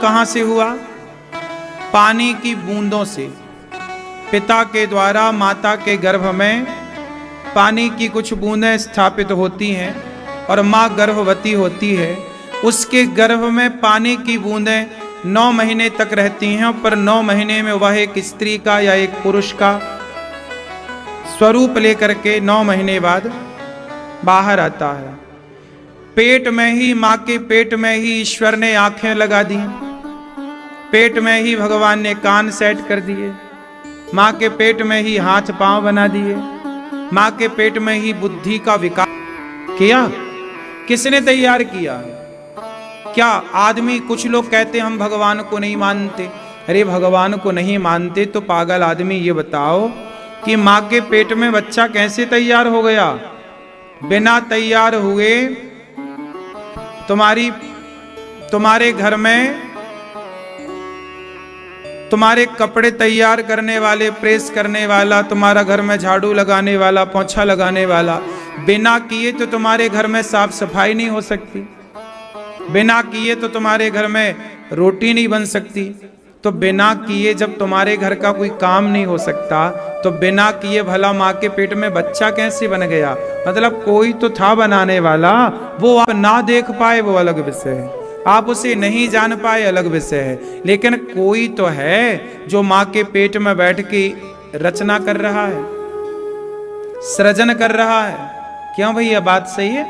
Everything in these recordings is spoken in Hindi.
कहां से हुआ? पानी की बूंदों से। पिता के द्वारा माता के गर्भ में पानी की कुछ बूंदें स्थापित होती हैं और माँ गर्भवती होती है। उसके गर्भ में पानी की बूंदें 9 महीने तक रहती हैं, पर 9 महीने में वह एक स्त्री का या एक पुरुष का स्वरूप लेकर के 9 महीने बाद बाहर आता है। पेट में ही, माँ के पेट में ही ईश्वर ने आंखें लगा दी, पेट में ही भगवान ने कान सेट कर दिए, माँ के पेट में ही हाथ पांव बना दिए, माँ के पेट में ही बुद्धि का विकास किया। किसने तैयार किया? क्या आदमी, कुछ लोग कहते हम भगवान को नहीं मानते। अरे भगवान को नहीं मानते तो पागल आदमी ये बताओ कि माँ के पेट में बच्चा कैसे तैयार हो गया? बिना तैयार हुए तुम्हारे घर में तुम्हारे कपड़े तैयार करने वाले, प्रेस करने वाला, तुम्हारा घर में झाड़ू लगाने वाला, पोंछा लगाने वाला, बिना किए तो तुम्हारे घर में साफ सफाई नहीं हो सकती, बिना किए तो तुम्हारे घर में रोटी नहीं बन सकती। तो बिना किए जब तुम्हारे घर का कोई काम नहीं हो सकता तो बिना किए भला माँ के पेट में बच्चा कैसे बन गया? मतलब कोई तो था बनाने वाला, वो आप ना देख पाए वो अलग विषय है, आप उसे नहीं जान पाए अलग विषय है, लेकिन कोई तो है जो माँ के पेट में बैठ के रचना कर रहा है, सृजन कर रहा है। क्यों भैया, बात सही है?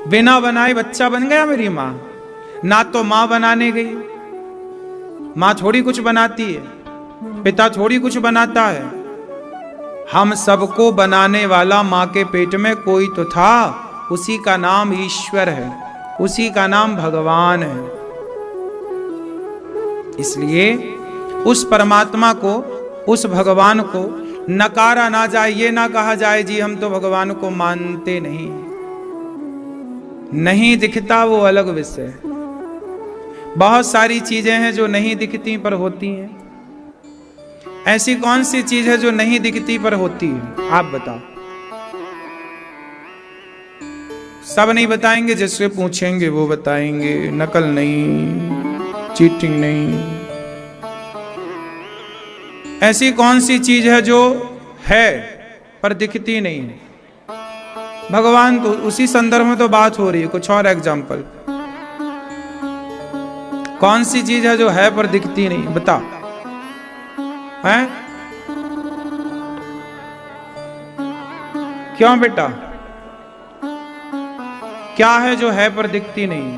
बिना बनाए बच्चा बन गया मेरी माँ। ना तो माँ बनाने गई, माँ थोड़ी कुछ बनाती है, पिता थोड़ी कुछ बनाता है, हम सबको बनाने वाला माँ के पेट में कोई तो था, उसी का नाम ईश्वर है, उसी का नाम भगवान है। इसलिए उस परमात्मा को, उस भगवान को नकारा ना जाए, ये ना कहा जाए जी हम तो भगवान को मानते नहीं, नहीं दिखता वो अलग विषय है। बहुत सारी चीजें हैं जो नहीं दिखती पर होती हैं। ऐसी कौन सी चीज है जो नहीं दिखती पर होती है? आप बताओ। सब नहीं बताएंगे, जिससे पूछेंगे वो बताएंगे, नकल नहीं, चीटिंग नहीं। ऐसी कौन सी चीज है जो है पर दिखती नहीं है? भगवान तो उसी संदर्भ में तो बात हो रही है, कुछ और एग्जाम्पल। कौन सी चीज है जो है पर दिखती नहीं? बता। हैं? क्यों बेटा, क्या है जो है पर दिखती नहीं?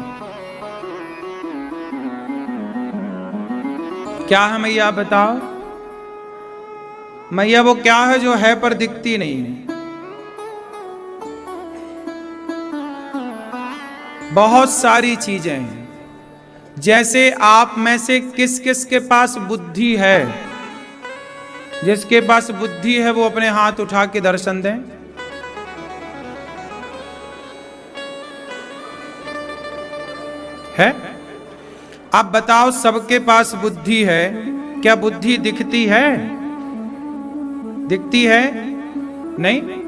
क्या है मैया, बताओ मैया, वो क्या है जो है पर दिखती नहीं? बहुत सारी चीजें हैं। जैसे आप में से किस किस के पास बुद्धि है? जिसके पास बुद्धि है वो अपने हाथ उठा के दर्शन दें। है? आप बताओ, सबके पास बुद्धि है, क्या बुद्धि दिखती है? दिखती है? नहीं।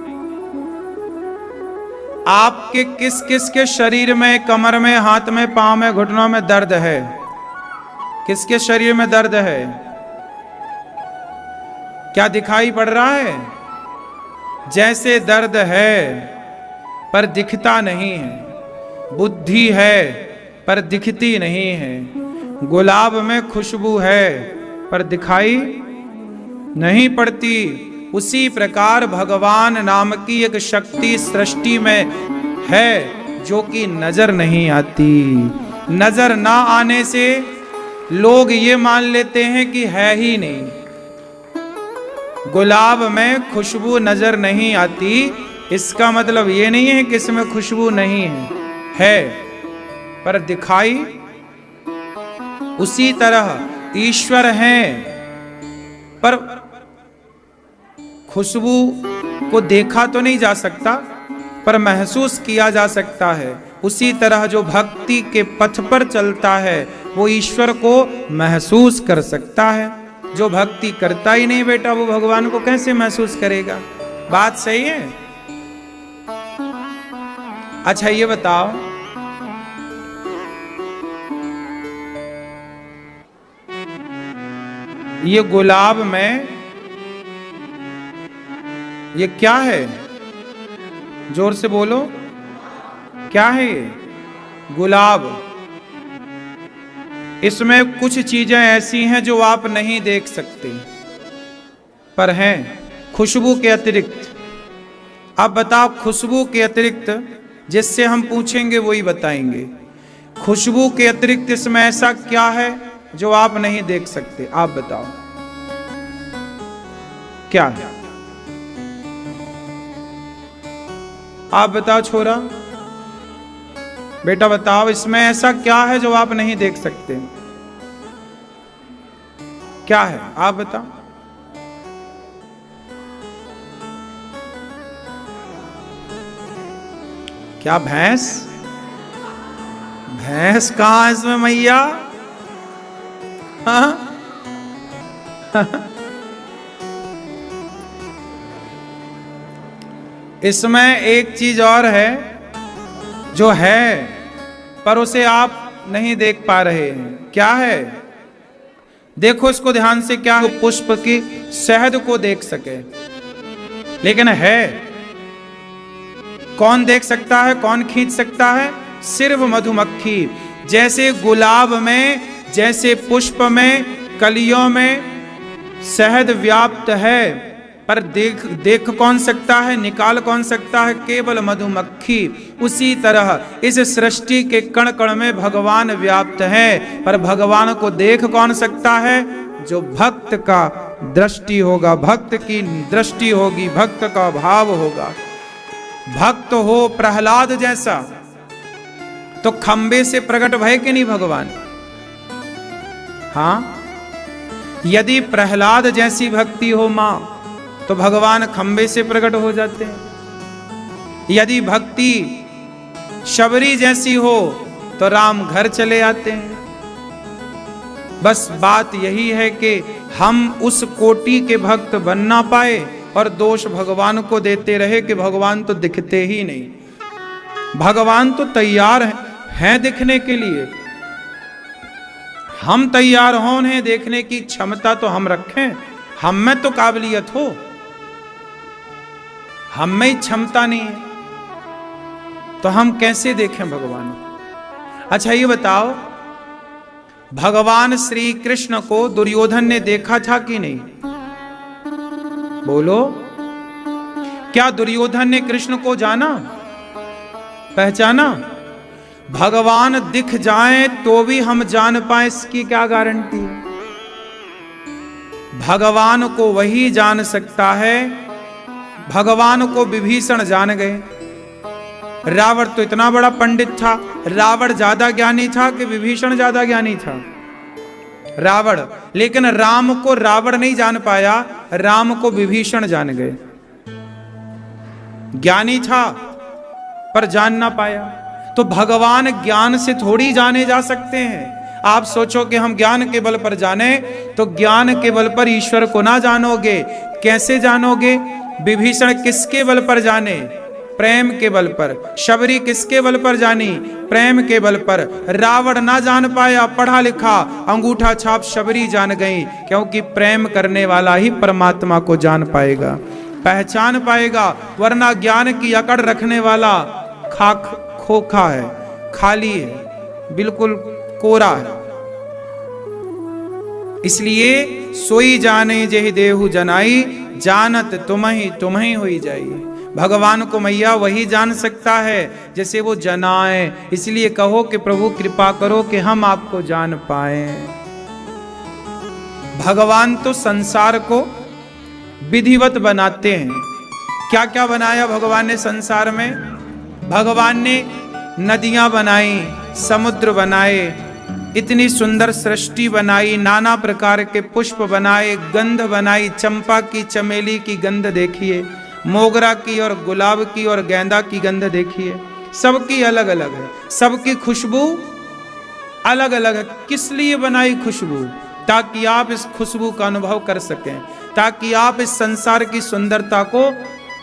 आपके किस किस के शरीर में, कमर में, हाथ में, पांव में, घुटनों में दर्द है? किसके शरीर में दर्द है? क्या दिखाई पड़ रहा है? जैसे दर्द है पर दिखता नहीं है, बुद्धि है पर दिखती नहीं है, गुलाब में खुशबू है पर दिखाई नहीं पड़ती, उसी प्रकार भगवान नाम की एक शक्ति सृष्टि में है जो कि नजर नहीं आती। नजर ना आने से लोग ये मान लेते हैं कि है ही नहीं। गुलाब में खुशबू नजर नहीं आती, इसका मतलब ये नहीं है कि इसमें खुशबू नहीं है पर दिखाई उसी तरह ईश्वर हैं, पर खुशबू को देखा तो नहीं जा सकता पर महसूस किया जा सकता है। उसी तरह जो भक्ति के पथ पर चलता है वो ईश्वर को महसूस कर सकता है। जो भक्ति करता ही नहीं बेटा, वो भगवान को कैसे महसूस करेगा? बात सही है? अच्छा ये बताओ, ये गुलाब में ये क्या है? जोर से बोलो, क्या है ये? गुलाब। इसमें कुछ चीजें ऐसी हैं जो आप नहीं देख सकते, पर हैं खुशबू के अतिरिक्त। अब बताओ, खुशबू के अतिरिक्त, जिससे हम पूछेंगे वही बताएंगे। खुशबू के अतिरिक्त इसमें ऐसा क्या है जो आप नहीं देख सकते? आप बताओ क्या है? आप बताओ छोरा, बेटा बताओ, इसमें ऐसा क्या है जो आप नहीं देख सकते? क्या है? आप बताओ। क्या भैंस? भैंस कहां है इसमें मैया? हाँ? इसमें एक चीज और है जो है, पर उसे आप नहीं देख पा रहे हैं। क्या है? देखो इसको ध्यान से। क्या है? पुष्प की शहद को देख सके, लेकिन है कौन देख सकता है? कौन खींच सकता है? सिर्फ मधुमक्खी। जैसे गुलाब में, जैसे पुष्प में, कलियों में शहद व्याप्त है, पर देख कौन सकता है? निकाल कौन सकता है? केवल मधुमक्खी। उसी तरह इस सृष्टि के कण कण में भगवान व्याप्त है, पर भगवान को देख कौन सकता है? जो भक्त का दृष्टि होगा, भक्त की दृष्टि होगी, भक्त का भाव होगा। भक्त हो प्रहलाद जैसा, तो खंबे से प्रकट भय कि नहीं भगवान? हाँ, यदि प्रहलाद जैसी भक्ति हो मां, तो भगवान खंबे से प्रकट हो जाते हैं। यदि भक्ति शबरी जैसी हो, तो राम घर चले आते हैं। बस बात यही है कि हम उस कोटि के भक्त बन ना पाए और दोष भगवान को देते रहे कि भगवान तो दिखते ही नहीं। भगवान तो तैयार हैं दिखने के लिए। हम तैयार हों उन्हें देखने की क्षमता तो हम रखें। हम में तो काबिलियत हो, हम में ही क्षमता नहीं है, तो हम कैसे देखें भगवान को? अच्छा ये बताओ, भगवान श्री कृष्ण को दुर्योधन ने देखा था कि नहीं? बोलो, क्या दुर्योधन ने कृष्ण को जाना, पहचाना? भगवान दिख जाएं तो भी हम जान पाए, इसकी क्या गारंटी? भगवान को वही जान सकता है। भगवान को विभीषण जान गए। रावण तो इतना बड़ा पंडित था। रावण ज्यादा ज्ञानी था कि विभीषण ज्यादा ज्ञानी था? रावण। लेकिन राम को रावण नहीं जान पाया, राम को विभीषण जान गए। ज्ञानी था पर जान ना पाया। तो भगवान ज्ञान से थोड़ी जाने जा सकते हैं। आप सोचो कि हम ज्ञान के बल पर जाने, तो ज्ञान के बल पर ईश्वर को ना जानोगे। कैसे जानोगे? विभीषण किसके बल पर जाने? प्रेम के बल पर। शबरी किसके बल पर जानी? प्रेम के बल पर। रावण ना जान पाया, पढ़ा लिखा, अंगूठा छाप शबरी जान गई, क्योंकि प्रेम करने वाला ही परमात्मा को जान पाएगा, पहचान पाएगा। वरना ज्ञान की अकड़ रखने वाला खोखा है, खाली है, बिल्कुल कोरा है। इसलिए सोई जाने जेहि देहु जनाई, जानत तुम्हि होई जाई। भगवान को मैया वही जान सकता है जैसे वो जनाए। इसलिए कहो कि प्रभु कृपा करो कि हम आपको जान पाए। भगवान तो संसार को विधिवत बनाते हैं। क्या क्या बनाया भगवान ने संसार में? भगवान ने नदियां बनाई, समुद्र बनाए, इतनी सुंदर सृष्टि बनाई, नाना प्रकार के पुष्प बनाए, गंध बनाई। चंपा की, चमेली की गंध देखिए, मोगरा की और गुलाब की और गेंदा की गंध देखिए। सबकी अलग अलग है, सबकी खुशबू अलग अलग है। किस लिए बनाई खुशबू? ताकि आप इस खुशबू का अनुभव कर सकें, ताकि आप इस संसार की सुंदरता को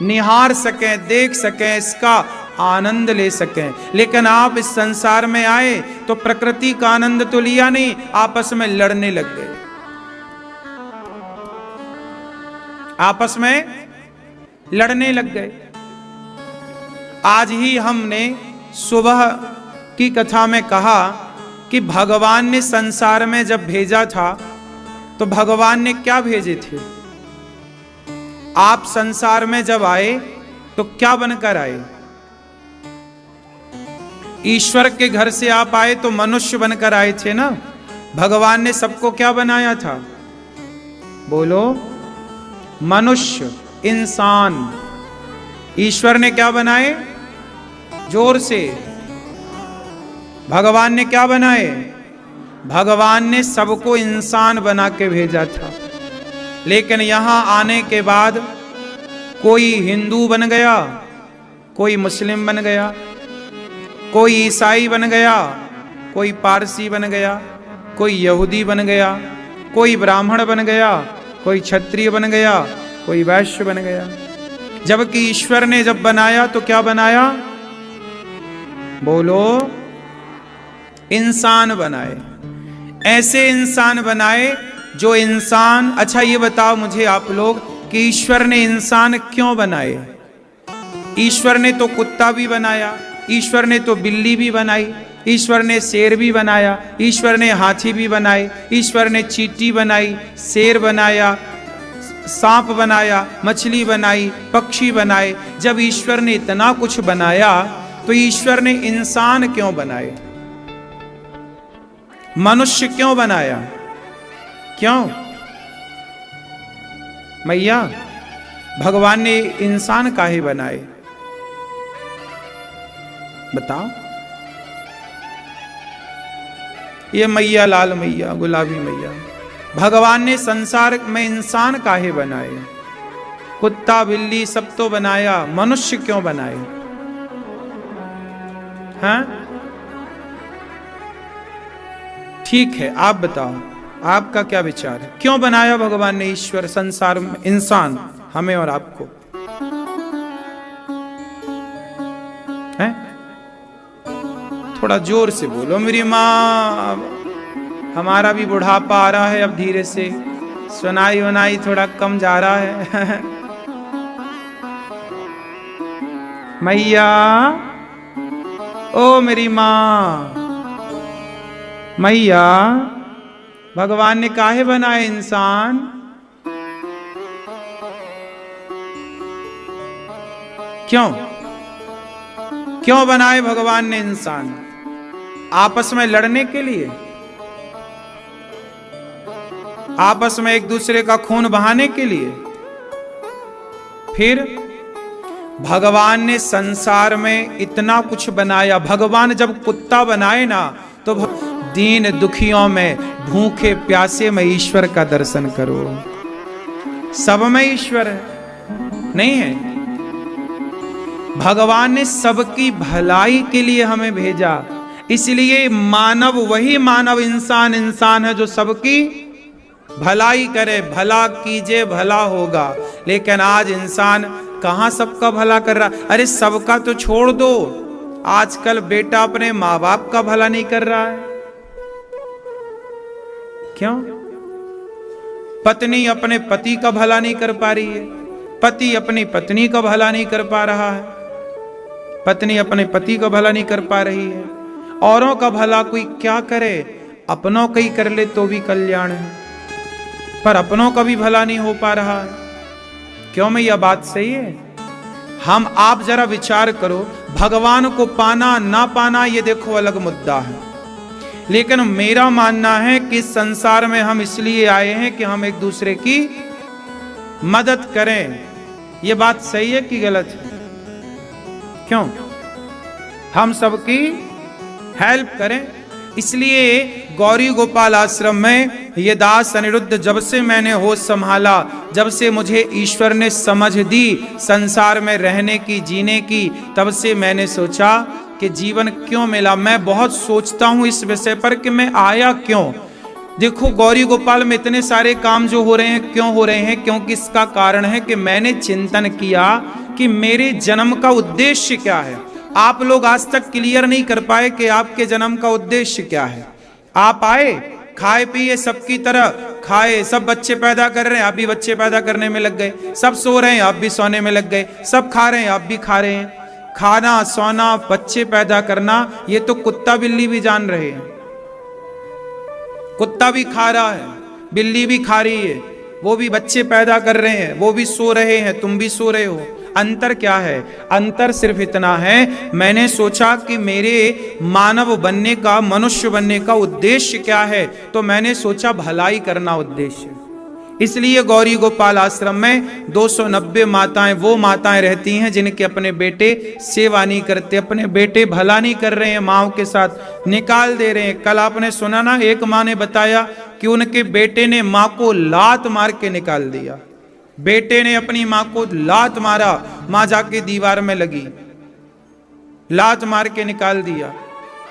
निहार सकें, देख सकें, इसका आनंद ले सकें। लेकिन आप इस संसार में आए तो प्रकृति का आनंद तो लिया नहीं, आपस में लड़ने लग गए। आपस में लड़ने लग गए। आज ही हमने सुबह की कथा में कहा कि भगवान ने संसार में जब भेजा था तो भगवान ने क्या भेजे थे? आप संसार में जब आए तो क्या बनकर आए? ईश्वर के घर से आप आए तो मनुष्य बनकर आए थे ना। भगवान ने सबको क्या बनाया था? बोलो, मनुष्य, इंसान। ईश्वर ने क्या बनाए? जोर से। भगवान ने क्या बनाए? भगवान ने सबको इंसान बना के भेजा था। लेकिन यहां आने के बाद कोई हिंदू बन गया, कोई मुस्लिम बन गया, कोई ईसाई बन गया, कोई पारसी बन गया, कोई यहूदी बन गया, कोई ब्राह्मण बन गया, कोई क्षत्रिय बन गया, कोई वैश्य बन गया। जबकि ईश्वर ने जब बनाया तो क्या बनाया? बोलो, इंसान बनाए। ऐसे इंसान बनाए जो इंसान, अच्छा ये बताओ मुझे आप लोग कि ईश्वर ने इंसान क्यों बनाए? ईश्वर ने तो कुत्ता भी बनाया, ईश्वर ने तो बिल्ली भी बनाई, ईश्वर ने शेर भी बनाया, ईश्वर ने हाथी भी बनाए, ईश्वर ने चींटी बनाई, शेर बनाया, सांप बनाया, मछली बनाई, पक्षी बनाए। जब ईश्वर ने इतना कुछ बनाया तो ईश्वर ने इंसान क्यों बनाए? मनुष्य क्यों बनाया? क्यों? मैया, भगवान ने इंसान काहे बनाए? बताओ। ये मैया, लाल मैया, गुलाबी मैया, भगवान ने संसार में इंसान काहे बनाए? कुत्ता बिल्ली सब तो बनाया, मनुष्य क्यों बनाए? हाँ, ठीक है, आप बताओ, आपका क्या विचार है? क्यों बनाया भगवान ने ईश्वर संसार में इंसान, हमें और आपको? है? थोड़ा जोर से बोलो मेरी माँ, हमारा भी बुढ़ापा आ रहा है अब धीरे से, सुनाई वनाई थोड़ा कम जा रहा है। मैया, ओ मेरी माँ, मैया, भगवान ने काहे बनाए इंसान? क्यों? क्यों बनाए भगवान ने इंसान? आपस में लड़ने के लिए? आपस में एक दूसरे का खून बहाने के लिए? फिर भगवान ने संसार में इतना कुछ बनाया। भगवान जब कुत्ता बनाए ना तो दीन दुखियों में, भूखे प्यासे में ईश्वर का दर्शन करो। सब में ईश्वर है, नहीं है? भगवान ने सबकी भलाई के लिए हमें भेजा, इसलिए मानव, वही मानव इंसान इंसान है जो सबकी भलाई करे। भला कीजिए भला होगा। लेकिन आज इंसान कहां सबका भला कर रहा? अरे सबका तो छोड़ दो, आजकल बेटा अपने माँ बाप का भला नहीं कर रहा है। क्यों? पत्नी अपने पति का भला नहीं कर पा रही है, पति अपनी पत्नी का भला नहीं कर पा रहा है, पत्नी अपने पति का भला नहीं कर पा रही है। औरों का भला कोई क्या करे? अपनों का ही कर ले तो भी कल्याण है, पर अपनों का भी भला नहीं हो पा रहा है। क्यों? मैं यह बात सही है? हम आप जरा विचार करो, भगवान को पाना ना पाना ये देखो अलग मुद्दा है, लेकिन मेरा मानना है कि संसार में हम इसलिए आए हैं कि हम एक दूसरे की मदद करें। ये बात सही है कि गलत है? क्यों? हम सबकी हेल्प करें। इसलिए गौरी गोपाल आश्रम में ये दास अनिरुद्ध, जब से मैंने होश संभाला, जब से मुझे ईश्वर ने समझ दी संसार में रहने की, जीने की, तब से मैंने सोचा कि जीवन क्यों मिला। मैं बहुत सोचता हूं इस विषय पर कि मैं आया क्यों। देखो गौरी गोपाल में इतने सारे काम जो हो रहे हैं, क्यों हो रहे हैं? क्योंकि इसका कारण है कि मैंने चिंतन किया कि मेरे जन्म का उद्देश्य क्या है। आप लोग आज तक क्लियर नहीं कर पाए कि आपके जन्म का उद्देश्य क्या है। आप आए खाए पिए सबकी तरह खाए, सब बच्चे पैदा कर रहे हैं, आप भी बच्चे पैदा करने में लग गए, सब सो रहे हैं, आप भी सोने में लग गए, सब खा रहे हैं, आप भी खा रहे हैं। खाना, सोना, बच्चे पैदा करना, ये तो कुत्ता बिल्ली भी जान रहे हैं। कुत्ता भी खा रहा है, बिल्ली भी खा रही है, वो भी बच्चे पैदा कर रहे हैं, वो भी सो रहे हैं, तुम भी सो रहे हो। अंतर क्या है? अंतर सिर्फ इतना है, मैंने सोचा कि मेरे मानव बनने का, मनुष्य बनने का उद्देश्य क्या है, तो मैंने सोचा भलाई करना उद्देश्य। इसलिए गौरी गोपाल आश्रम में 290 माताएं वो माताएं रहती हैं जिनके अपने बेटे सेवा नहीं करते, अपने बेटे भला नहीं कर रहे हैं, माओ के साथ निकाल दे रहे हैं। कल आपने सुना ना, एक माँ ने बताया कि उनके बेटे ने माँ को लात मार के निकाल दिया। बेटे ने अपनी माँ को लात मारा, माँ जाके दीवार में लगी, लात मार के निकाल दिया।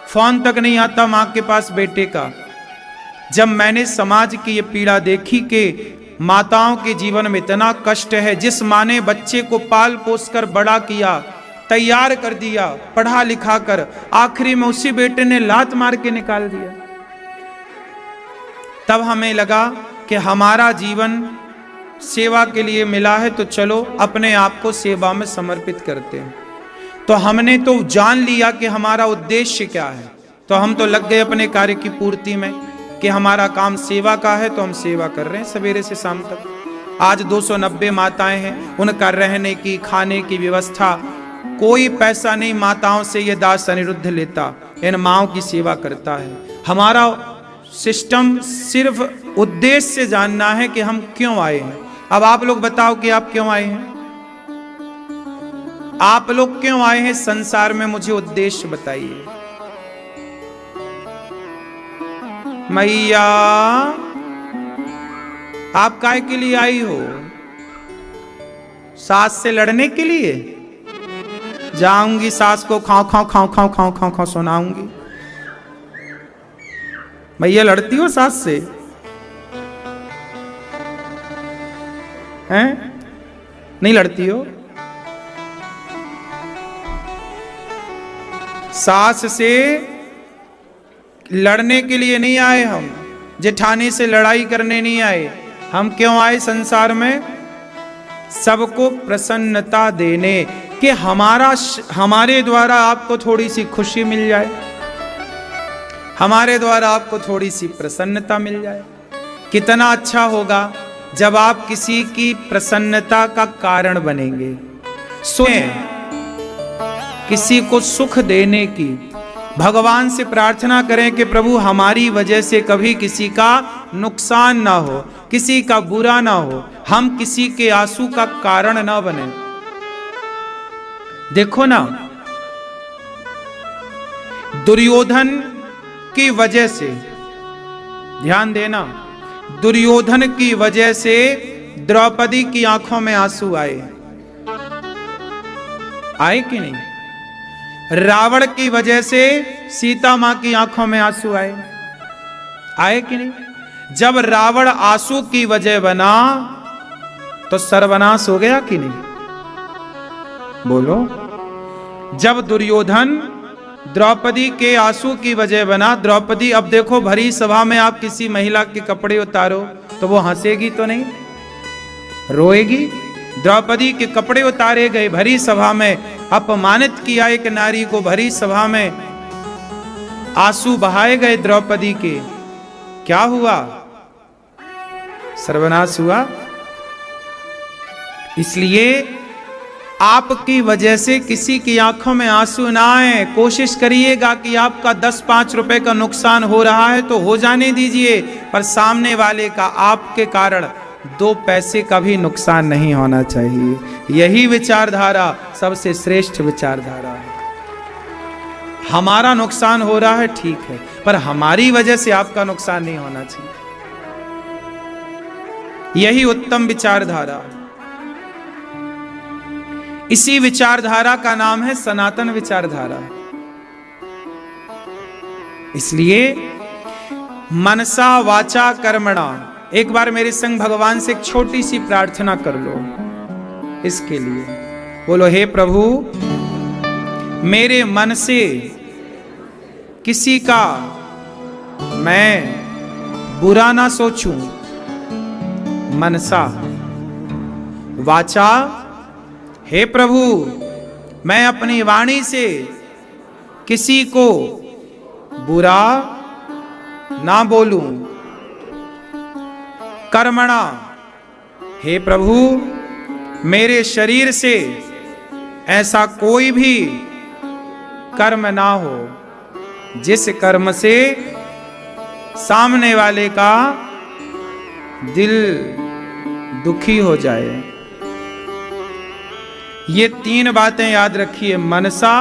फोन तक नहीं आता माँ के पास बेटे का। जब मैंने समाज की ये पीड़ा देखी कि माताओं के जीवन में इतना कष्ट है, जिस माँ ने बच्चे को पाल पोस कर बड़ा किया, तैयार कर दिया, पढ़ा लिखा कर, आखिरी में उसी बेटे ने लात मार के निकाल दिया। तब हमें लगा कि हमारा जीवन सेवा के लिए मिला है, तो चलो अपने आप को सेवा में समर्पित करते हैं। तो हमने तो जान लिया कि हमारा उद्देश्य क्या है, तो हम तो लग गए अपने कार्य की पूर्ति में कि हमारा काम सेवा का है, तो हम सेवा कर रहे हैं सवेरे से शाम तक। आज 290 माताएं हैं, उनका रहने की, खाने की व्यवस्था, कोई पैसा नहीं माताओं से ये दास अनिरुद्ध लेता, इन माओं की सेवा करता है। हमारा सिस्टम सिर्फ उद्देश्य जानना है कि हम क्यों आए हैं। अब आप लोग बताओ कि आप क्यों आए हैं, आप लोग क्यों आए हैं संसार में, मुझे उद्देश्य बताइए। मैया आप काय के लिए आई हो? सास से लड़ने के लिए? जाऊंगी सास को खाओ खाओ खाओ खाओ खाओ खाओ खाओ सुनाऊंगी। मैया लड़ती हो सास से? हैं? नहीं लड़ती हो? सास से लड़ने के लिए नहीं आए हम, जेठानी से लड़ाई करने नहीं आए। हम क्यों आए संसार में? सबको प्रसन्नता देने, कि हमारे द्वारा आपको थोड़ी सी खुशी मिल जाए, हमारे द्वारा आपको थोड़ी सी प्रसन्नता मिल जाए। कितना अच्छा होगा जब आप किसी की प्रसन्नता का कारण बनेंगे। सुने, किसी को सुख देने की, भगवान से प्रार्थना करें कि प्रभु हमारी वजह से कभी किसी का नुकसान ना हो, किसी का बुरा ना हो, हम किसी के आंसू का कारण ना बने। देखो ना, दुर्योधन की वजह से, ध्यान देना, दुर्योधन की वजह से द्रौपदी की आंखों में आंसू आए, आए कि नहीं? रावण की वजह से सीता मां की आंखों में आंसू आए, आए कि नहीं? जब रावण आंसू की वजह बना तो सर्वनाश हो गया कि नहीं? बोलो। जब दुर्योधन द्रौपदी के आंसू की वजह बना, द्रौपदी, अब देखो भरी सभा में आप किसी महिला के कपड़े उतारो तो वो हंसेगी तो नहीं, रोएगी। द्रौपदी के कपड़े उतारे गए भरी सभा में, अपमानित किया एक नारी को, भरी सभा में आंसू बहाए गए द्रौपदी के। क्या हुआ? सर्वनाश हुआ। इसलिए आपकी वजह से किसी की आंखों में आंसू ना आए। कोशिश करिएगा कि आपका 10-5 रुपए का नुकसान हो रहा है तो हो जाने दीजिए, पर सामने वाले का आपके कारण 2 पैसे का भी नुकसान नहीं होना चाहिए। यही विचारधारा सबसे श्रेष्ठ विचारधारा है। हमारा नुकसान हो रहा है ठीक है, पर हमारी वजह से आपका नुकसान नहीं होना चाहिए। यही उत्तम विचारधारा। इसी विचारधारा का नाम है सनातन विचारधारा। इसलिए मनसा वाचा कर्मणा, एक बार मेरे संग भगवान से एक छोटी सी प्रार्थना कर लो इसके लिए। बोलो, हे प्रभु, मेरे मन से किसी का मैं बुरा ना सोचूं। मनसा वाचा, हे प्रभु मैं अपनी वाणी से किसी को बुरा ना बोलूं। कर्मणा, हे प्रभु मेरे शरीर से ऐसा कोई भी कर्म ना हो जिस कर्म से सामने वाले का दिल दुखी हो जाए। ये 3 बातें याद रखिए, मनसा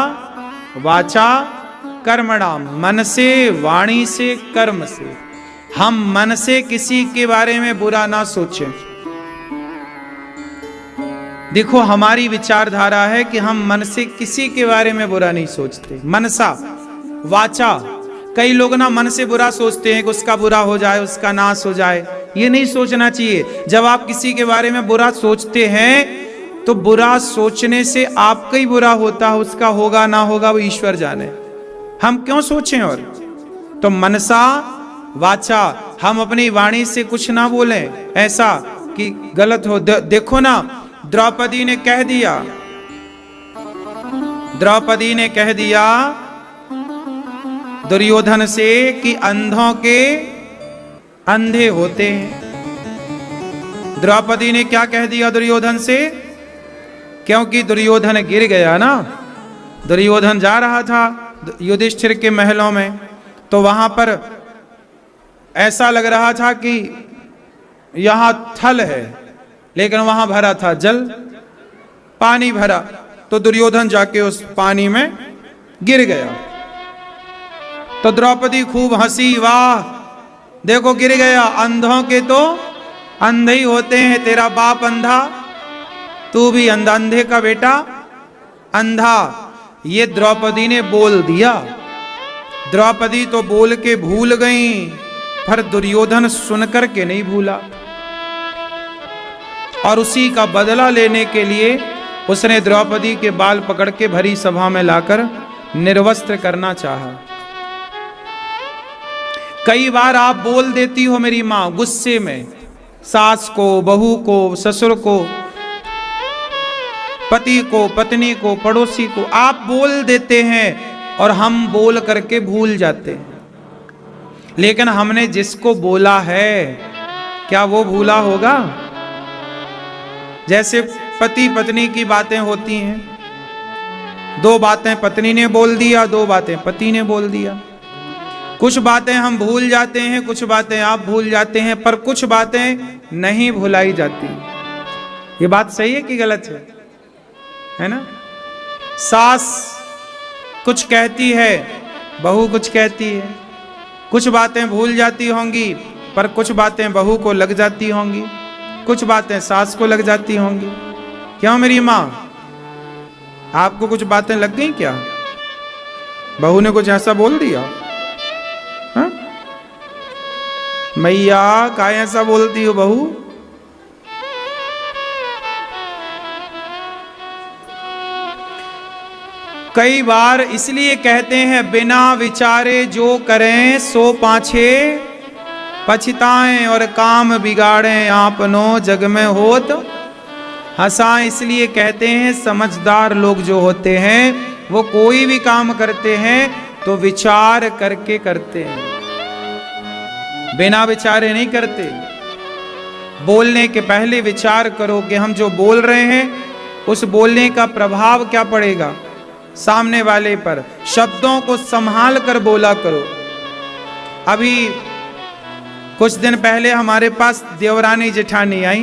वाचा कर्मणा। मन से, वाणी से, कर्म से। हम मन से किसी के बारे में बुरा ना सोचें। देखो हमारी विचारधारा है कि हम मन से किसी के बारे में बुरा नहीं सोचते। मनसा वाचा, कई लोग ना मन से बुरा सोचते हैं कि उसका बुरा हो जाए, उसका नाश हो जाए। ये नहीं सोचना चाहिए। जब आप किसी के बारे में बुरा सोचते हैं तो बुरा सोचने से आपका ही बुरा होता है, उसका होगा ना होगा वो ईश्वर जाने। हम क्यों सोचें? और तो मनसा वाचा, हम अपनी वाणी से कुछ ना बोलें ऐसा कि गलत हो। देखो ना, द्रौपदी ने कह दिया, द्रौपदी ने कह दिया दुर्योधन से कि अंधों के अंधे होते हैं। द्रौपदी ने क्या कह दिया दुर्योधन से? क्योंकि दुर्योधन गिर गया ना। दुर्योधन जा रहा था युधिष्ठिर के महलों में, तो वहां पर ऐसा लग रहा था कि यहां थल है, लेकिन वहां भरा था जल, पानी भरा। तो दुर्योधन जाके उस पानी में गिर गया। तो द्रौपदी खूब हंसी, वाह देखो गिर गया। अंधों के तो अंधे ही होते हैं, तेरा बाप अंधा, तू भी अंधा, अंधे का बेटा अंधा। ये द्रौपदी ने बोल दिया। द्रौपदी तो बोल के भूल गई, पर दुर्योधन सुनकर के नहीं भूला। और उसी का बदला लेने के लिए उसने द्रौपदी के बाल पकड़ के भरी सभा में लाकर निर्वस्त्र करना चाहा। कई बार आप बोल देती हो मेरी मां गुस्से में, सास को, बहू को, ससुर को, पति को, पत्नी को, पड़ोसी को आप बोल देते हैं और हम बोल करके भूल जाते हैं। लेकिन हमने जिसको बोला है क्या वो भूला होगा? जैसे पति पत्नी की बातें होती हैं, 2 बातें पत्नी ने बोल दिया, 2 बातें पति ने बोल दिया। कुछ बातें हम भूल जाते हैं, कुछ बातें आप भूल जाते हैं, पर कुछ बातें नहीं भुलाई जाती। ये बात सही है कि गलत है ना? सास कुछ कहती है, बहू कुछ कहती है। कुछ बातें भूल जाती होंगी, पर कुछ बातें बहू को लग जाती होंगी, कुछ बातें सास को लग जाती होंगी। क्यों मेरी माँ, आपको कुछ बातें लग गई क्या? बहू ने कुछ ऐसा बोल दिया? हाँ? मैया का ऐसा बोलती हो बहू? कई बार इसलिए कहते हैं बिना विचारे जो करें सो पाछे पछताएं, और काम बिगाड़ें आपनो जग में होत हंसाएं। इसलिए कहते हैं समझदार लोग जो होते हैं वो कोई भी काम करते हैं तो विचार करके करते हैं, बिना विचारे नहीं करते। बोलने के पहले विचार करो कि हम जो बोल रहे हैं उस बोलने का प्रभाव क्या पड़ेगा सामने वाले पर। शब्दों को संभाल कर बोला करो। अभी कुछ दिन पहले हमारे पास देवरानी जेठानी आई,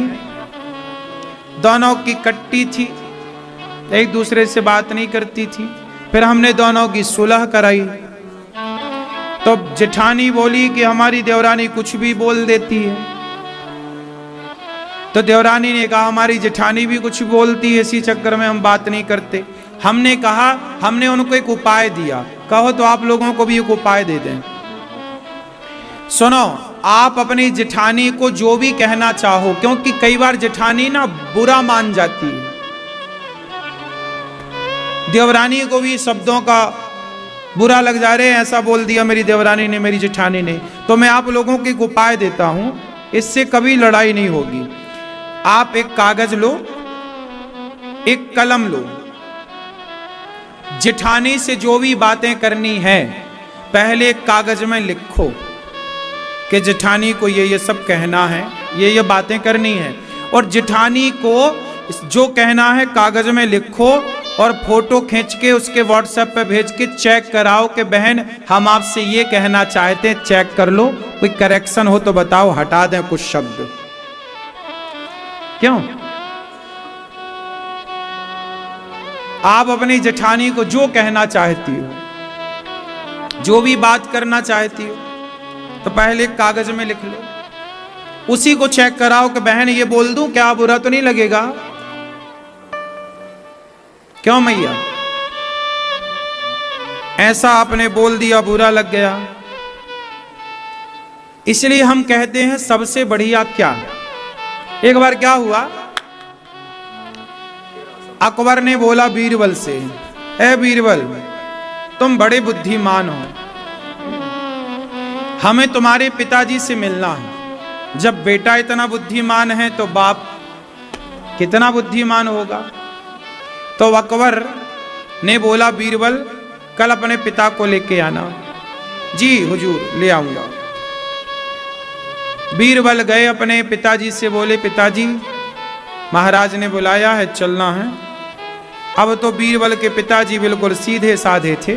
दोनों की कट्टी थी, एक दूसरे से बात नहीं करती थी। फिर हमने दोनों की सुलह कराई। तो जेठानी बोली कि हमारी देवरानी कुछ भी बोल देती है। तो देवरानी ने कहा हमारी जेठानी भी कुछ बोलती है, इसी चक्कर में हम बात नहीं करते। हमने कहा, हमने उनको एक उपाय दिया, कहो तो आप लोगों को भी एक उपाय दे दें। सुनो, आप अपनी जेठानी को जो भी कहना चाहो, क्योंकि कई बार जेठानी ना बुरा मान जाती है, देवरानी को भी शब्दों का बुरा लग जा रहे, ऐसा बोल दिया मेरी देवरानी ने, मेरी जेठानी ने। तो मैं आप लोगों को एक उपाय देता हूं, इससे कभी लड़ाई नहीं होगी। आप एक कागज लो, एक कलम लो, जेठानी से जो भी बातें करनी है पहले कागज में लिखो कि जेठानी को ये सब कहना है, ये बातें करनी है। और जेठानी को जो कहना है कागज में लिखो और फोटो खींच के उसके व्हाट्सएप पे भेज के चेक कराओ कि बहन हम आपसे ये कहना चाहते हैं, चेक कर लो, कोई करेक्शन हो तो बताओ, हटा दें कुछ शब्द। क्यों? आप अपनी जेठानी को जो कहना चाहती हो, जो भी बात करना चाहती हो, तो पहले कागज में लिख लो, उसी को चेक कराओ कि बहन ये बोल दूं, क्या बुरा तो नहीं लगेगा? क्यों मैया, ऐसा आपने बोल दिया, बुरा लग गया। इसलिए हम कहते हैं सबसे बढ़िया क्या। एक बार क्या हुआ, अकबर ने बोला बीरबल से, ए बीरबल तुम बड़े बुद्धिमान हो, हमें तुम्हारे पिताजी से मिलना है। जब बेटा इतना बुद्धिमान है तो बाप कितना बुद्धिमान होगा। तो अकबर ने बोला बीरबल कल अपने पिता को लेके आना। जी हुजूर ले आऊंगा। बीरबल गए अपने पिताजी से, बोले पिताजी महाराज ने बुलाया है, चलना है। अब तो बीरबल के पिताजी बिल्कुल सीधे साधे थे,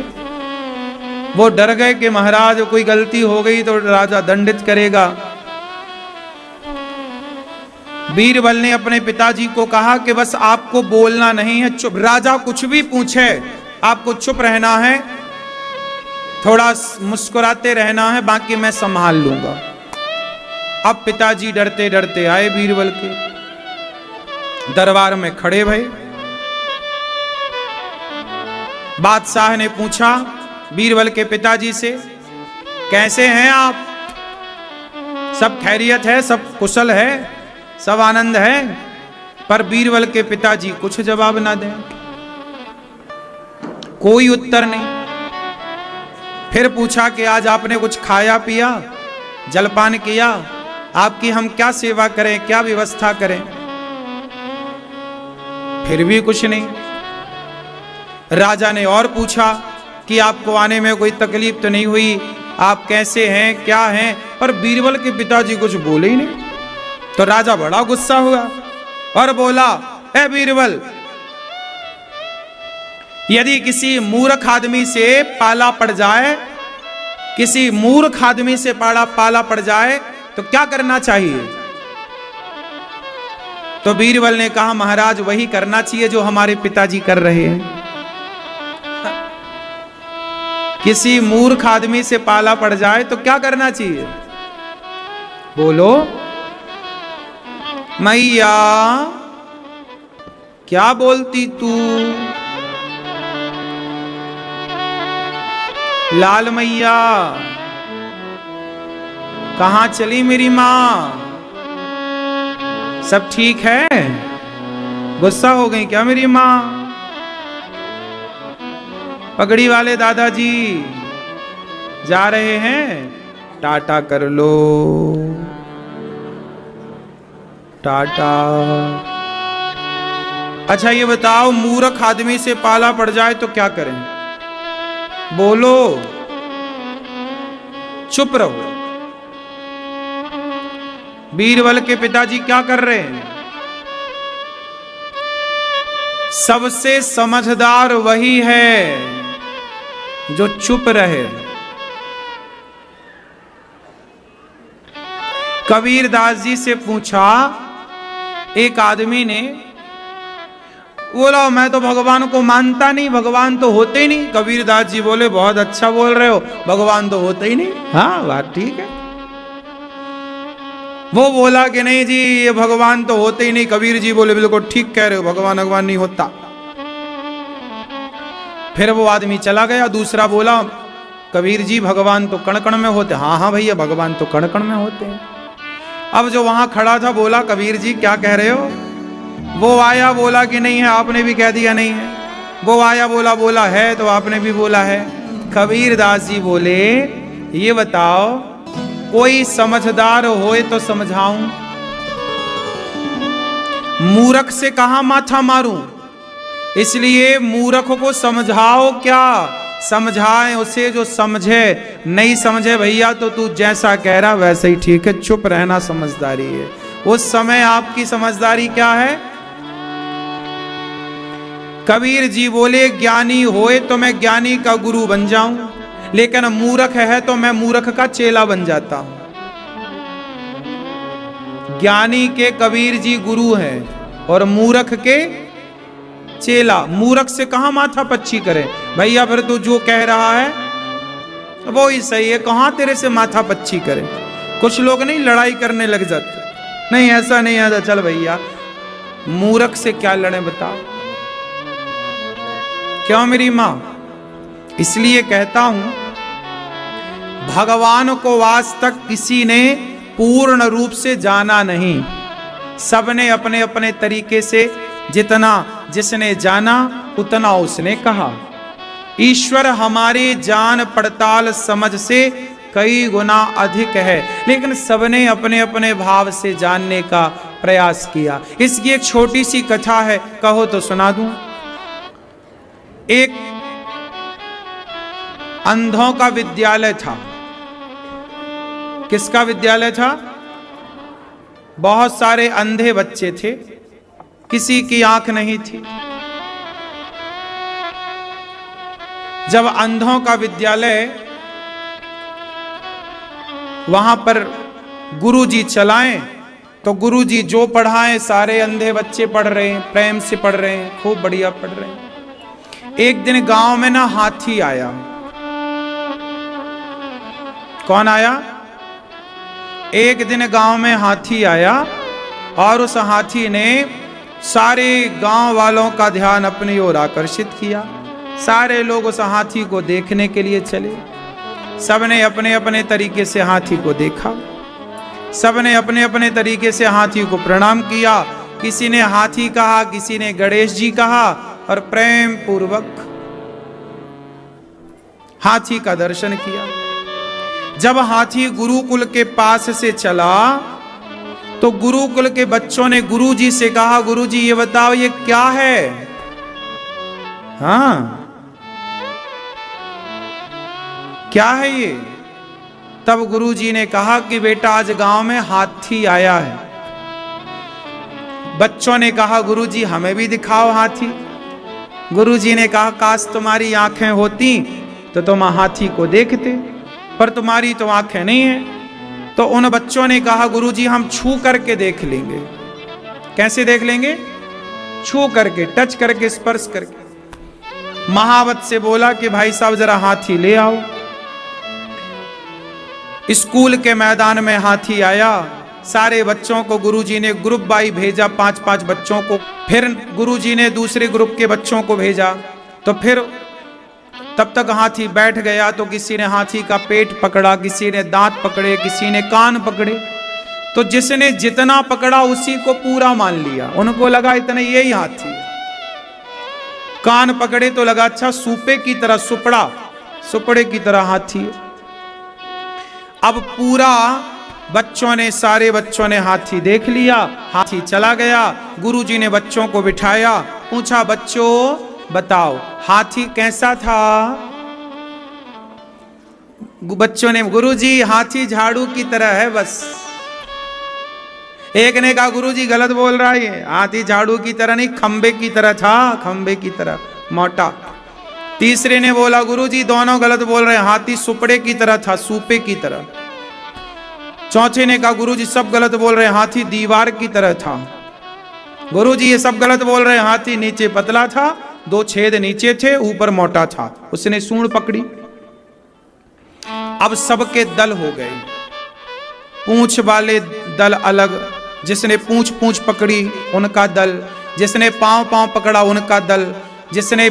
वो डर गए कि महाराज कोई गलती हो गई तो राजा दंडित करेगा। बीरबल ने अपने पिताजी को कहा कि बस आपको बोलना नहीं है, चुप, राजा कुछ भी पूछे आपको चुप रहना है, थोड़ा मुस्कुराते रहना है, बाकी मैं संभाल लूंगा। अब पिताजी डरते डरते आए बीरबल के दरबार में खड़े भये। बादशाह ने पूछा बीरबल के पिताजी से, कैसे हैं आप, सब खैरियत है, सब कुशल है, सब आनंद है? पर बीरबल के पिताजी कुछ जवाब ना दें, कोई उत्तर नहीं। फिर पूछा कि आज आपने कुछ खाया पिया, जलपान किया, आपकी हम क्या सेवा करें, क्या व्यवस्था करें? फिर भी कुछ नहीं। राजा ने और पूछा कि आपको आने में कोई तकलीफ तो नहीं हुई, आप कैसे हैं, क्या हैं? पर बीरबल के पिताजी कुछ बोले ही नहीं। तो राजा बड़ा गुस्सा हुआ और बोला, ए बीरबल, यदि किसी मूर्ख आदमी से पाला पड़ जाए, किसी मूर्ख आदमी से पाला पड़ जाए तो क्या करना चाहिए? तो बीरबल ने कहा महाराज वही करना चाहिए जो हमारे पिताजी कर रहे हैं। किसी मूर्ख आदमी से पाला पड़ जाए तो क्या करना चाहिए? बोलो मैया, क्या बोलती तू? लाल मैया कहां चली मेरी मां? सब ठीक है? गुस्सा हो गई क्या मेरी मां? पगड़ी वाले दादाजी जा रहे हैं, टाटा कर लो, टाटा। अच्छा ये बताओ, मूर्ख आदमी से पाला पड़ जाए तो क्या करें? बोलो, चुप रहो। बीरबल के पिताजी क्या कर रहे हैं? सबसे समझदार वही है जो चुप रहे। कबीरदास जी से पूछा एक आदमी ने, बोला मैं तो भगवान को मानता नहीं, भगवान तो होते ही नहीं। कबीरदास जी बोले बहुत अच्छा बोल रहे हो, भगवान तो होते ही नहीं। हाँ बात ठीक है। वो बोला कि नहीं जी ये भगवान तो होते ही नहीं। कबीर जी बोले बिल्कुल ठीक कह रहे हो, भगवान नहीं होता। फिर वो आदमी चला गया। दूसरा बोला कबीर जी भगवान तो कण कण में होते। हाँ हाँ भैया भगवान तो कण कण में होते हैं। अब जो वहां खड़ा था बोला कबीर जी क्या कह रहे हो? वो आया बोला कि नहीं है, आपने भी कह दिया नहीं है। वो आया बोला है तो आपने भी बोला है। कबीर दास जी बोले, ये बताओ कोई समझदार होए तो समझाऊं, मूर्ख से कहां माथा मारूं। इसलिए मूर्ख को समझाओ क्या, समझाएं उसे जो समझे, नहीं समझे भैया तो तू जैसा कह रहा वैसे ही ठीक है, चुप रहना समझदारी है। उस समय आपकी समझदारी क्या है? कबीर जी बोले, ज्ञानी होए तो मैं ज्ञानी का गुरु बन जाऊं, लेकिन मूर्ख है तो मैं मूर्ख का चेला बन जाता हूं। ज्ञानी के कबीर जी गुरु हैं और मूर्ख के चेला। मूर्ख से कहां माथा पच्ची करे भैया, फिर तू जो कह रहा है वो ही सही है, कहां तेरे से माथा पच्ची करे। कुछ लोग नहीं लड़ाई करने लग जाते, नहीं ऐसा नहीं आता, चल भैया मूर्ख से क्या लड़े बताओ। क्यों मेरी मां? इसलिए कहता हूं भगवान को आज तक किसी ने पूर्ण रूप से जाना नहीं, सबने अपने अपने तरीके से, जितना जिसने जाना उतना उसने कहा। ईश्वर हमारी जान पड़ताल समझ से कई गुना अधिक है, लेकिन सबने अपने अपने भाव से जानने का प्रयास किया। इसकी एक छोटी सी कथा है, कहो तो सुना दूं। एक अंधों का विद्यालय था। किसका विद्यालय था? बहुत सारे अंधे बच्चे थे, किसी की आंख नहीं थी। जब अंधों का विद्यालय, वहां पर गुरुजी चलाएं तो गुरुजी जो पढ़ाएं सारे अंधे बच्चे पढ़ रहे हैं, प्रेम से पढ़ रहे हैं, खूब बढ़िया पढ़ रहे हैं। एक दिन गांव में ना हाथी आया। कौन आया? एक दिन गांव में हाथी आया और उस हाथी ने सारे गांव वालों का ध्यान अपनी ओर आकर्षित किया। सारे लोग उस हाथी को देखने के लिए चले। सबने अपने अपने तरीके से हाथी को देखा, सबने अपने अपने तरीके से हाथी को प्रणाम किया। किसी ने हाथी कहा, किसी ने गणेश जी कहा और प्रेम पूर्वक हाथी का दर्शन किया। जब हाथी गुरुकुल के पास से चला तो गुरुकुल के बच्चों ने गुरुजी से कहा, गुरुजी ये बताओ ये क्या है? हाँ क्या है ये? तब गुरुजी ने कहा कि बेटा आज गांव में हाथी आया है। बच्चों ने कहा गुरुजी हमें भी दिखाओ हाथी। गुरुजी ने कहा काश तुम्हारी आंखें होती तो तुम हाथी को देखते, पर तुम्हारी तो आंखें नहीं है। तो उन बच्चों ने कहा गुरुजी हम छू करके देख लेंगे। कैसे देख लेंगे? छू करके, टच करके, स्पर्श करके। महावत से बोला कि भाई साहब जरा हाथी ले आओ। स्कूल के मैदान में हाथी आया। सारे बच्चों को गुरुजी ने ग्रुप बाई भेजा, 5-5 बच्चों को। फिर गुरुजी ने दूसरे ग्रुप के बच्चों को भेजा। तो फिर तब तक हाथी बैठ गया तो किसी ने हाथी का पेट पकड़ा, किसी ने दांत पकड़े, किसी ने कान पकड़े। तो जिसने जितना पकड़ा उसी को पूरा मान लिया। उनको लगा इतना यही हाथी है। कान पकड़े तो लगा अच्छा सूपे की तरह, सुपड़े की तरह हाथी है। अब पूरा बच्चों ने, सारे बच्चों ने हाथी देख लिया। हाथी चला गया। गुरुजी ने बच्चों को बिठाया, पूछा बच्चों बताओ हाथी कैसा था? बच्चों ने, गुरुजी हाथी झाड़ू की तरह है बस। एक ने कहा गुरुजी गलत बोल रहा है, हाथी झाड़ू की तरह नहीं, खंबे की तरह था, खंबे की तरह मोटा। तीसरे ने बोला गुरुजी दोनों गलत बोल रहे हैं, हाथी सुपड़े की तरह था, सूपे की तरह। चौथे ने कहा गुरुजी सब गलत बोल रहे हैं, हाथी दीवार की तरह था। गुरुजी ये सब गलत बोल रहे हैं, हाथी नीचे पतला था, 2 छेद नीचे थे, ऊपर मोटा था। उसने सूंड पकड़ी। अब सबके दल हो गए। पूंछ वाले दल अलग, जिसने पूंछ पकड़ी उनका दल, जिसने पांव पकड़ा उनका दल, जिसने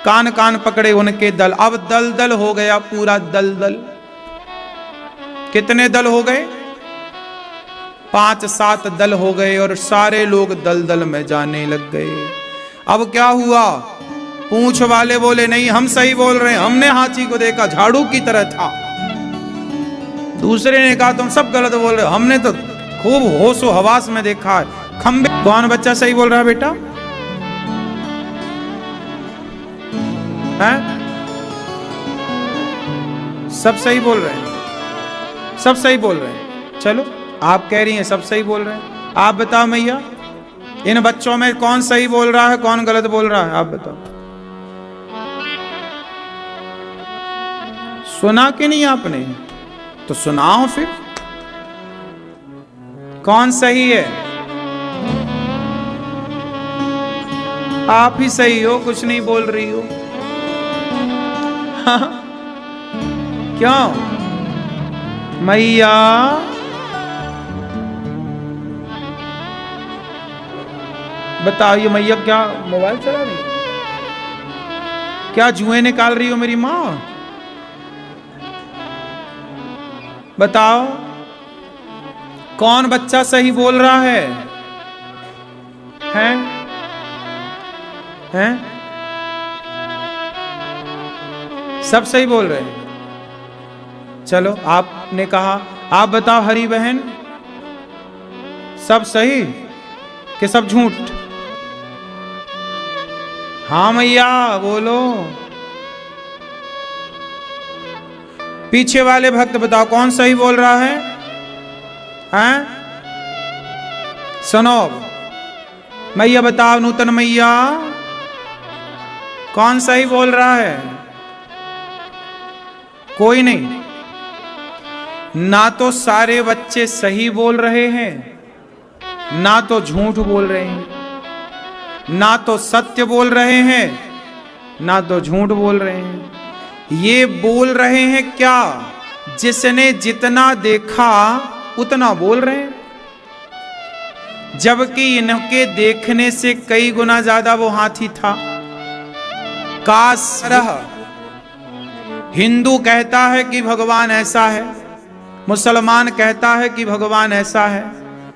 कान पकड़े उनके दल। अब दल हो गया पूरा दल। कितने दल हो गए? 5-7 दल हो गए और सारे लोग दल में जाने लग गए। अब क्या हुआ? पूंछ वाले बोले नहीं हम सही बोल रहे हैं, हमने हाथी को देखा झाड़ू की तरह था। दूसरे ने कहा तुम सब गलत बोल रहे हो, हमने तो खूब होशो हवास में देखा है खंबे। कौन बच्चा सही बोल रहा है बेटा? हैं? सब सही बोल रहे हैं, सब सही बोल रहे हैं। चलो आप कह रही हैं सब सही बोल रहे हैं, आप बताओ मैया इन बच्चों में कौन सही बोल रहा है कौन गलत बोल रहा है, आप बताओ। सुना कि नहीं आपने? तो सुनाओ फिर कौन सही है। आप ही सही हो, कुछ नहीं बोल रही हो। क्यों मैया? बताओ ये मैया क्या मोबाइल चला रही, क्या जुएं निकाल रही हो मेरी माँ? बताओ कौन बच्चा सही बोल रहा है? हैं? हैं? सब सही बोल रहे हैं। चलो आपने कहा, आप बताओ हरी बहन सब सही कि सब झूठ? हाँ मैया बोलो। पीछे वाले भक्त बताओ कौन सही बोल रहा है? हैं? सुनो मैया बताओ, नूतन मैया कौन सही बोल रहा है? कोई नहीं। ना तो सारे बच्चे सही बोल रहे हैं, ना तो झूठ बोल रहे हैं, ना तो सत्य बोल रहे हैं, ना तो झूठ बोल रहे हैं। ये बोल रहे हैं क्या? जिसने जितना देखा उतना बोल रहे हैं, जबकि इनके देखने से कई गुना ज्यादा वो हाथी था। काश हिंदू कहता है कि भगवान ऐसा है, मुसलमान कहता है कि भगवान ऐसा है,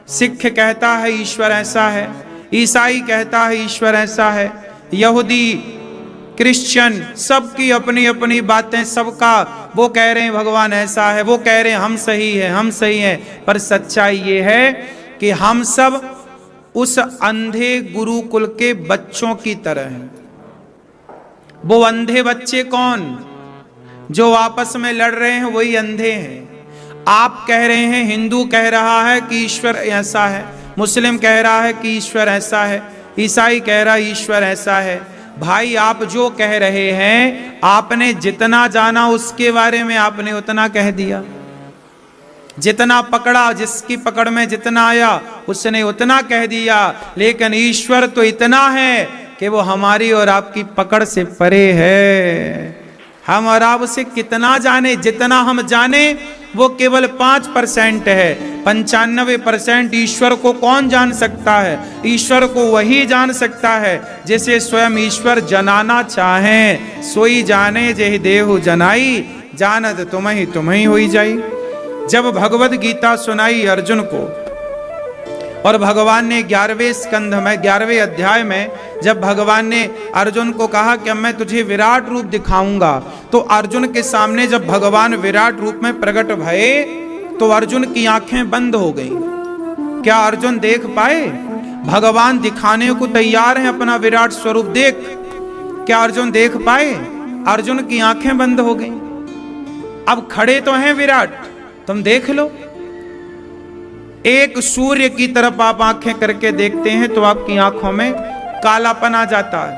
सिख कहता है ईश्वर ऐसा है, ईसाई कहता है ईश्वर ऐसा है, यहूदी क्रिश्चियन सबकी अपनी अपनी बातें, सबका वो कह रहे हैं भगवान ऐसा है, वो कह रहे हैं हम सही है, हम सही है। पर सच्चाई ये है कि हम सब उस अंधे गुरुकुल के बच्चों की तरह हैं। वो अंधे बच्चे कौन? जो आपस में लड़ रहे हैं वही अंधे हैं। आप कह रहे हैं, हिंदू कह रहा है कि ईश्वर ऐसा है, मुस्लिम कह रहा है कि ईश्वर ऐसा है, ईसाई कह रहा है ईश्वर ऐसा है। भाई आप जो कह रहे हैं, आपने जितना जाना उसके बारे में आपने उतना कह दिया, जितना पकड़ा, जिसकी पकड़ में जितना आया उसने उतना कह दिया। लेकिन ईश्वर तो इतना है कि वो हमारी और आपकी पकड़ से परे है। हम और आप उसे कितना जाने, जितना हम जाने वो केवल 5% है। 95% ईश्वर को कौन जान सकता है? ईश्वर को वही जान सकता है जिसे स्वयं ईश्वर जनाना चाहें। सोई जाने जेहि देहु जनाई, जानत तुम्हें हुई जाई। जब भगवद गीता सुनाई अर्जुन को, और भगवान ने 11वें स्कंध में 11वें अध्याय में जब भगवान ने अर्जुन को कहा कि मैं तुझे विराट रूप दिखाऊंगा, तो अर्जुन के सामने जब भगवान विराट रूप में प्रकट भये तो अर्जुन की आंखें बंद हो गईं। क्या अर्जुन देख पाए? भगवान दिखाने को तैयार हैं अपना विराट स्वरूप, देख। क्या अर्जुन देख पाए? अर्जुन की आंखें बंद हो गईं। अब खड़े तो हैं विराट, तुम देख लो। एक सूर्य की तरफ आप आंखें करके देखते हैं तो आपकी आंखों में कालापन आ जाता है,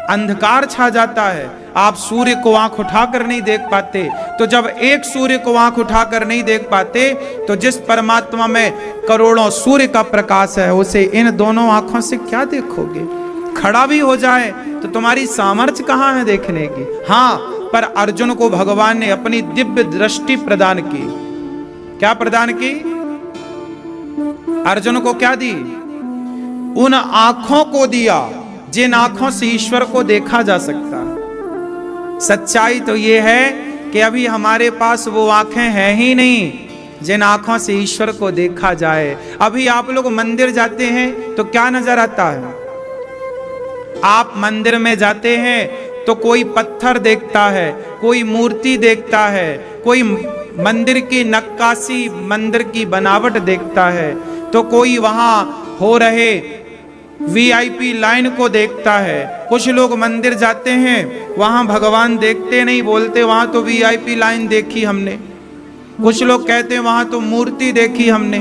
अंधकार छा जाता है, आप सूर्य को आंख उठाकर नहीं देख पाते। तो जब एक सूर्य को आंख उठाकर नहीं देख पाते तो जिस परमात्मा में करोड़ों सूर्य का प्रकाश है उसे इन दोनों आंखों से क्या देखोगे? खड़ा भी हो जाए तो तुम्हारी सामर्थ्य कहां है देखने की? हाँ, पर अर्जुन को भगवान ने अपनी दिव्य दृष्टि प्रदान की। क्या प्रदान की? अर्जुन को क्या दी? उन आंखों को दिया जिन आंखों से ईश्वर को देखा जा सकता है। सच्चाई तो ये है कि अभी हमारे पास वो आंखें हैं ही नहीं जिन आंखों से ईश्वर को देखा जाए। अभी आप लोग मंदिर जाते हैं तो क्या नजर आता है? आप मंदिर में जाते हैं तो कोई पत्थर देखता है, कोई मूर्ति देखता है, कोई मंदिर की नक्काशी, मंदिर की बनावट देखता है, तो कोई वहां हो रहे वीआईपी लाइन को देखता है। कुछ लोग मंदिर जाते हैं, वहां भगवान देखते नहीं, बोलते वहां तो वीआईपी लाइन देखी हमने। कुछ लोग कहते हैं वहां तो मूर्ति देखी हमने।